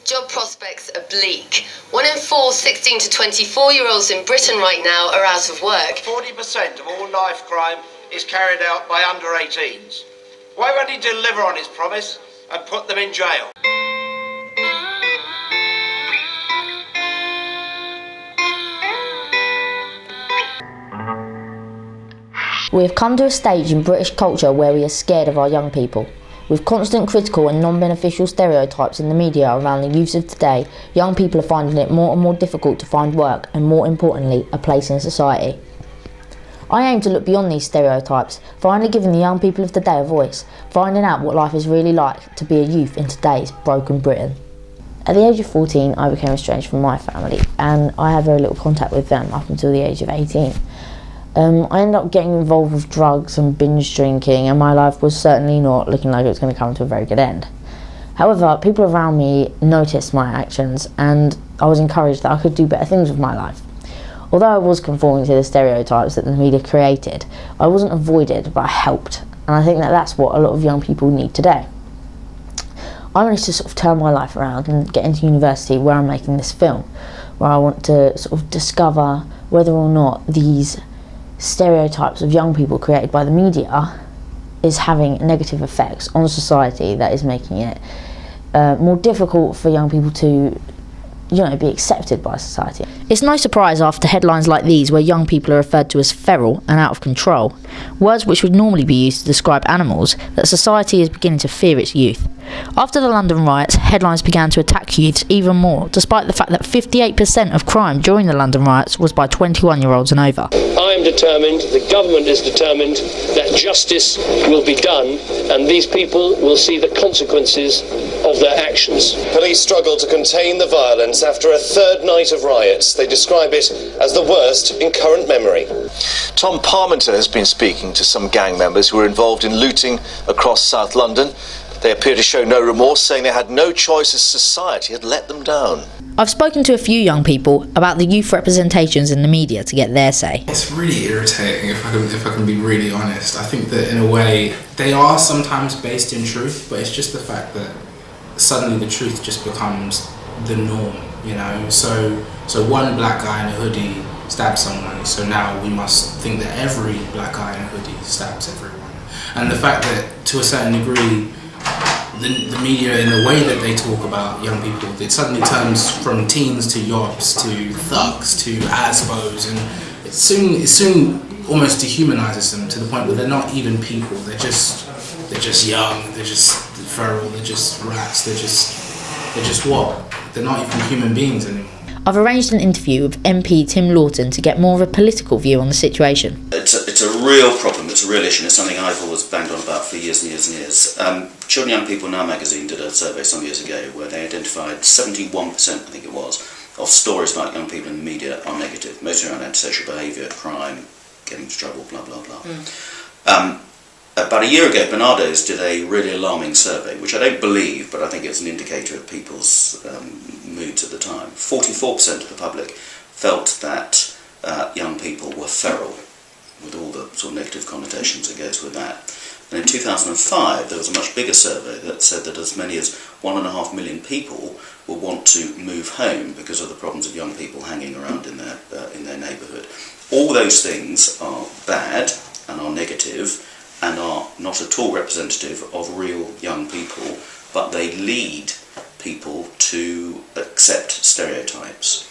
Job prospects are bleak. 1 in 4 16 to 24-year-olds in Britain right now are out of work. 40% of all knife crime is carried out by under 18s. Why won't he deliver on his promise and put them in jail? We have come to a stage in British culture where we are scared of our young people. With constant critical and non-beneficial stereotypes in the media around the youth of today, young people are finding it more and more difficult to find work and, more importantly, a place in society. I aim to look beyond these stereotypes, finally giving the young people of today a voice, finding out what life is really like to be a youth in today's broken Britain. At the age of 14, I became estranged from my family, and I had very little contact with them up until the age of 18. I ended up getting involved with drugs and binge drinking, and my life was certainly not looking like it was going to come to a very good end. However, people around me noticed my actions, and I was encouraged that I could do better things with my life. Although I was conforming to the stereotypes that the media created, I wasn't avoided, but I helped, and I think that that's what a lot of young people need today. I managed to sort of turn my life around and get into university where I'm making this film, where I want to sort of discover whether or not these stereotypes of young people created by the media is having negative effects on society that is making it more difficult for young people to be accepted by society. It's no surprise after headlines like these where young people are referred to as feral and out of control, words which would normally be used to describe animals, that society is beginning to fear its youth. After the London riots, headlines began to attack youths even more, despite the fact that 58% of crime during the London riots was by 21-year-olds and over. I am determined, the government is determined, that justice will be done and these people will see the consequences of their actions. Police struggle to contain the violence after a third night of riots. They describe it as the worst in current memory. Tom Parmenter has been speaking to some gang members who were involved in looting across South London. They appear to show no remorse, saying they had no choice as society had let them down. I've spoken to a few young people about the youth representations in the media to get their say. It's really irritating, if I can be really honest. I think that in a way they are sometimes based in truth, but it's just the fact that suddenly the truth just becomes the norm, So one black guy in a hoodie stabs someone, so now we must think that every black guy in a hoodie stabs everyone. And the fact that to a certain degree the media, in the way that they talk about young people, it suddenly turns from teens to yobs to thugs to asbos, and it soon almost dehumanises them to the point where they're not even people. They're just young. They're just feral. They're just rats. They're just what? They're not even human beings anymore. I've arranged an interview with MP Tim Lawton to get more of a political view on the situation. It's a real problem, it's a real issue, and it's something I've always banged on about for years and years and years. Children and Young People Now magazine did a survey some years ago where they identified 71%, I think it was, of stories about young people in the media are negative, mostly around antisocial behaviour, crime, getting into trouble, blah, blah, blah. About a year ago, Bernardo's did a really alarming survey, which I don't believe, but I think it's an indicator of people's moods at the time. 44% of the public felt that young people were feral, with all the sort of negative connotations that goes with that. And in 2005, there was a much bigger survey that said that as many as 1.5 million people will want to move home because of the problems of young people hanging around in their neighbourhood. All those things are bad and are negative, and are not at all representative of real young people, but they lead people to accept stereotypes.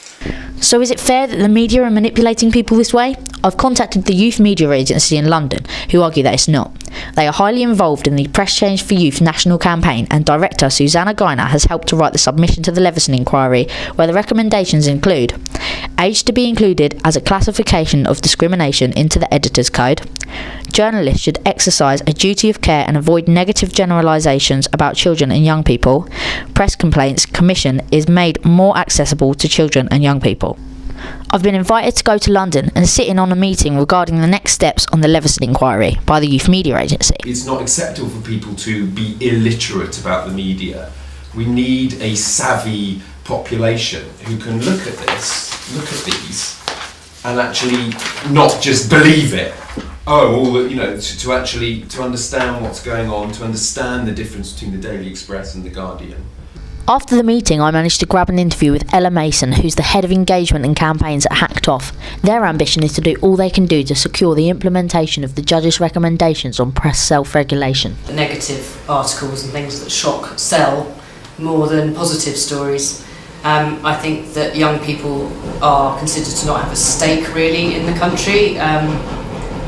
So is it fair that the media are manipulating people this way? I've contacted the Youth Media Agency in London, who argue that it's not. They are highly involved in the Press Change for Youth national campaign, and director Susanna Guiner has helped to write the submission to the Leveson inquiry, where the recommendations include age to be included as a classification of discrimination into the editor's code. Journalists should exercise a duty of care and avoid negative generalisations about children and young people. Press Complaints Commission is made more accessible to children and young people. I've been invited to go to London and sit in on a meeting regarding the next steps on the Leveson inquiry by the Youth Media Agency. It's not acceptable for people to be illiterate about the media. We need a savvy population who can look at these, and actually not just believe it. To understand what's going on, to understand the difference between the Daily Express and the Guardian. After the meeting, I managed to grab an interview with Ella Mason, who's the head of engagement and campaigns at Hacked Off. Their ambition is to do all they can do to secure the implementation of the judge's recommendations on press self-regulation. Negative articles and things that shock sell more than positive stories. I think that young people are considered to not have a stake really in the country,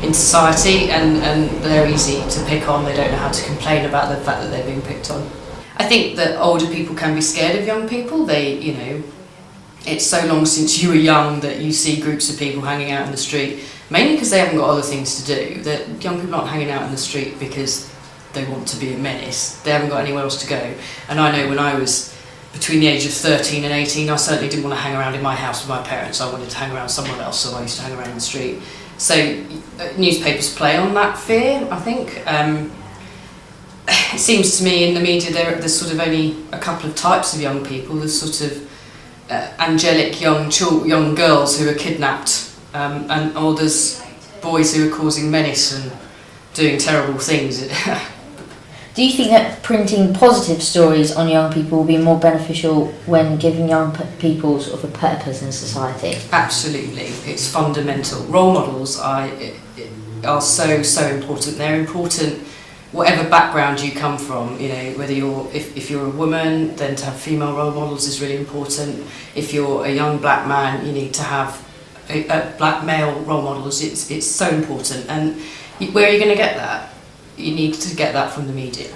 in society, and they're easy to pick on. They don't know how to complain about the fact that they're being picked on. I think that older people can be scared of young people. It's so long since you were young that you see groups of people hanging out in the street, mainly because they haven't got other things to do. That young people aren't hanging out in the street because they want to be a menace. They haven't got anywhere else to go. And I know when I was between the age of 13 and 18, I certainly didn't want to hang around in my house with my parents. I wanted to hang around somewhere else, so I used to hang around in the street. So newspapers play on that fear, I think. It seems to me in the media there's sort of only a couple of types of young people. There's sort of angelic young girls who are kidnapped, or there's boys who are causing menace and doing terrible things. Do you think that printing positive stories on young people will be more beneficial when giving young people sort of a purpose in society? Absolutely, it's fundamental. Role models are so important. They're important whatever background you come from. Whether if you're a woman, then to have female role models is really important. If you're a young black man, you need to have a black male role models. It's so important. And where are you going to get that? You need to get that from the media.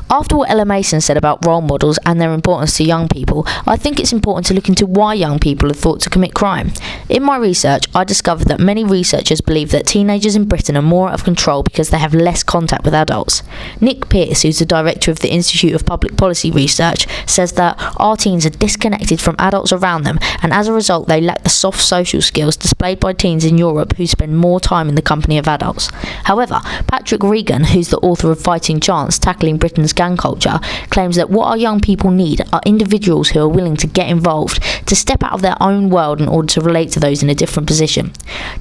After what Ella Mason said about role models and their importance to young people, I think it's important to look into why young people are thought to commit crime. In my research, I discovered that many researchers believe that teenagers in Britain are more out of control because they have less contact with adults. Nick Pearce, who's the director of the Institute of Public Policy Research, says that our teens are disconnected from adults around them, and as a result they lack the soft social skills displayed by teens in Europe who spend more time in the company of adults. However, Patrick Regan, who's the author of Fighting Chance, Tackling Britain's Gang Culture, claims that what our young people need are individuals who are willing to get involved, to step out of their own world in order to relate to those in a different position.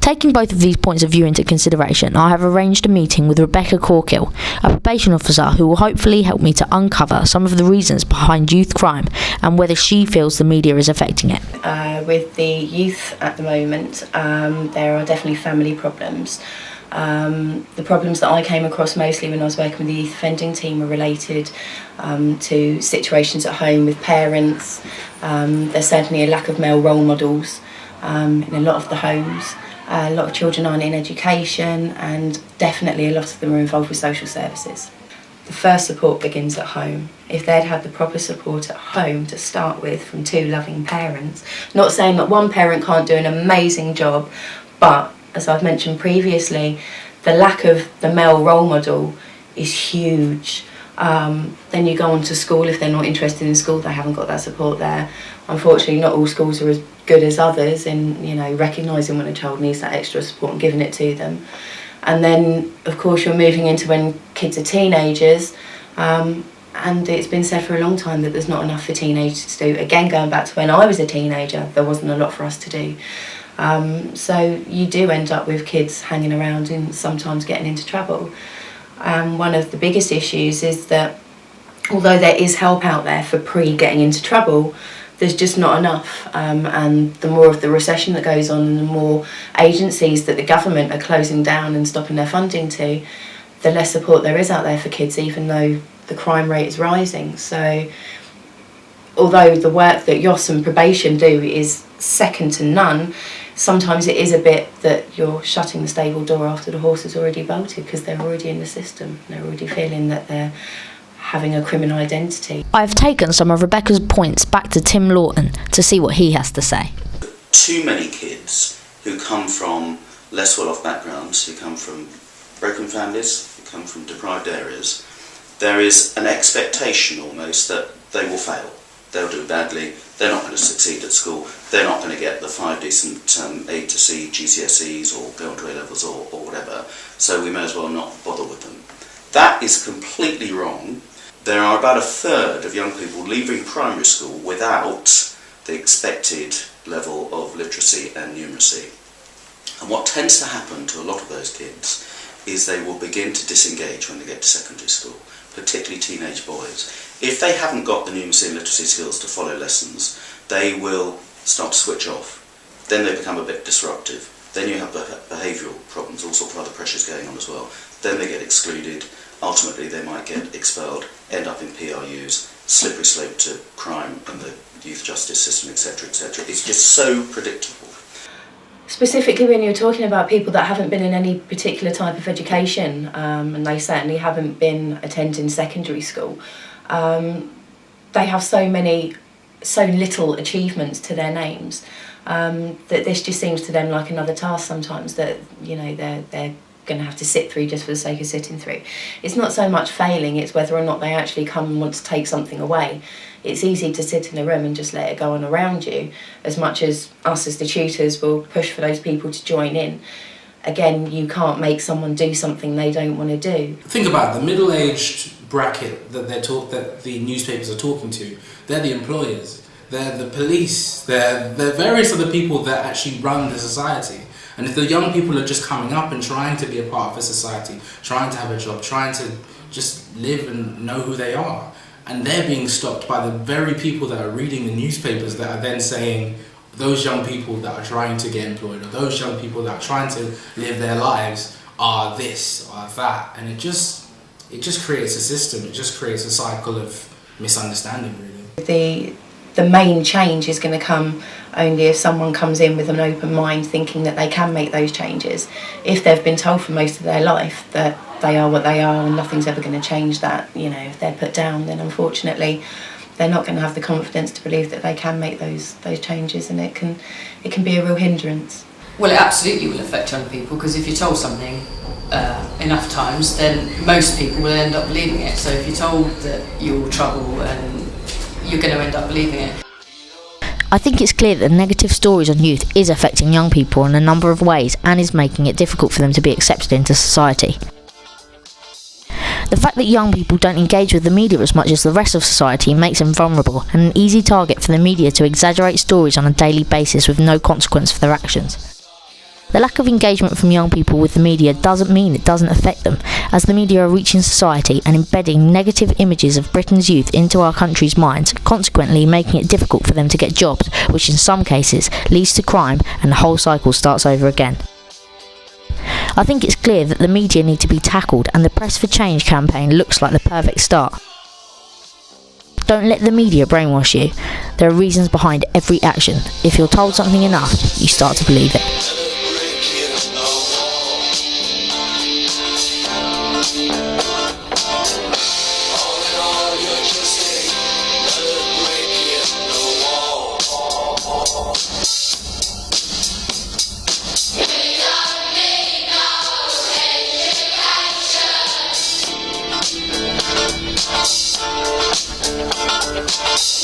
Taking both of these points of view into consideration, I have arranged a meeting with Rebecca Corkill, a probation officer who will hopefully help me to uncover some of the reasons behind youth crime and whether she feels the media is affecting it. With the youth at the moment, there are definitely family problems. The problems that I came across mostly when I was working with the youth offending team were related to situations at home with parents. There's certainly a lack of male role models in a lot of the homes. A lot of children aren't in education, and definitely a lot of them are involved with social services. The first support begins at home. If they'd had the proper support at home to start with from two loving parents, not saying that one parent can't do an amazing job, but as I've mentioned previously, the lack of the male role model is huge. Then you go on to school. If they're not interested in school, they haven't got that support there. Unfortunately, not all schools are as good as others in recognising when a child needs that extra support and giving it to them. And then, of course, you're moving into when kids are teenagers, and it's been said for a long time that there's not enough for teenagers to do. Again, going back to when I was a teenager, there wasn't a lot for us to do. So you do end up with kids hanging around and sometimes getting into trouble. One of the biggest issues is that although there is help out there for getting into trouble, there's just not enough. And the more of the recession that goes on and the more agencies that the government are closing down and stopping their funding to, the less support there is out there for kids, even though the crime rate is rising. So although the work that YOS and probation do is second to none, sometimes it is a bit that you're shutting the stable door after the horse has already bolted, because they're already in the system. They're already feeling that they're having a criminal identity. I've taken some of Rebecca's points back to Tim Lawton to see what he has to say. Too many kids who come from less well-off backgrounds, who come from broken families, who come from deprived areas, there is an expectation almost that they will fail. They'll do badly, they're not going to succeed at school, they're not going to get the 5 decent A to C GCSEs or go on to A-levels or whatever, so we may as well not bother with them. That is completely wrong. There are about a third of young people leaving primary school without the expected level of literacy and numeracy. And what tends to happen to a lot of those kids is they will begin to disengage when they get to secondary school. particularly teenage boys, if they haven't got the numeracy and literacy skills to follow lessons, they will start to switch off. Then they become a bit disruptive. Then you have behavioural problems, all sorts of other pressures going on as well. Then they get excluded. Ultimately, they might get expelled, end up in PRUs, slippery slope to crime and the youth justice system, etc., etc. It's just so predictable. Specifically when you're talking about people that haven't been in any particular type of education, and they certainly haven't been attending secondary school, they have so little achievements to their names, that this just seems to them like another task sometimes that, you know, they're going to have to sit through just for the sake of sitting through. It's not so much failing, it's whether or not they actually come and want to take something away. It's easy to sit in a room and just let it go on around you, as much as us as the tutors will push for those people to join in. Again, you can't make someone do something they don't want to do. Think about the middle-aged bracket that the newspapers are talking to. They're the employers, they're the police, they're various other people that actually run the society. And if the young people are just coming up and trying to be a part of a society, trying to have a job, trying to just live and know who they are, and they're being stopped by the very people that are reading the newspapers that are then saying those young people that are trying to get employed or those young people that are trying to live their lives are this or that, and it just creates a system, it just creates a cycle of misunderstanding, really. The main change is going to come only if someone comes in with an open mind thinking that they can make those changes. If they've been told for most of their life that they are what they are and nothing's ever going to change that, you know, if they're put down, then unfortunately they're not going to have the confidence to believe that they can make those changes, and it can be a real hindrance. Well, it absolutely will affect young people, because if you're told something enough times, then most people will end up believing it. So if you're told that you're trouble, and you're going to end up believing it. I think it's clear that negative stories on youth is affecting young people in a number of ways and is making it difficult for them to be accepted into society. The fact that young people don't engage with the media as much as the rest of society makes them vulnerable and an easy target for the media to exaggerate stories on a daily basis with no consequence for their actions. The lack of engagement from young people with the media doesn't mean it doesn't affect them, as the media are reaching society and embedding negative images of Britain's youth into our country's minds, consequently making it difficult for them to get jobs, which in some cases leads to crime and the whole cycle starts over again. I think it's clear that the media need to be tackled, and the Press for Change campaign looks like the perfect start. Don't let the media brainwash you. There are reasons behind every action. If you're told something enough, you start to believe it.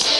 We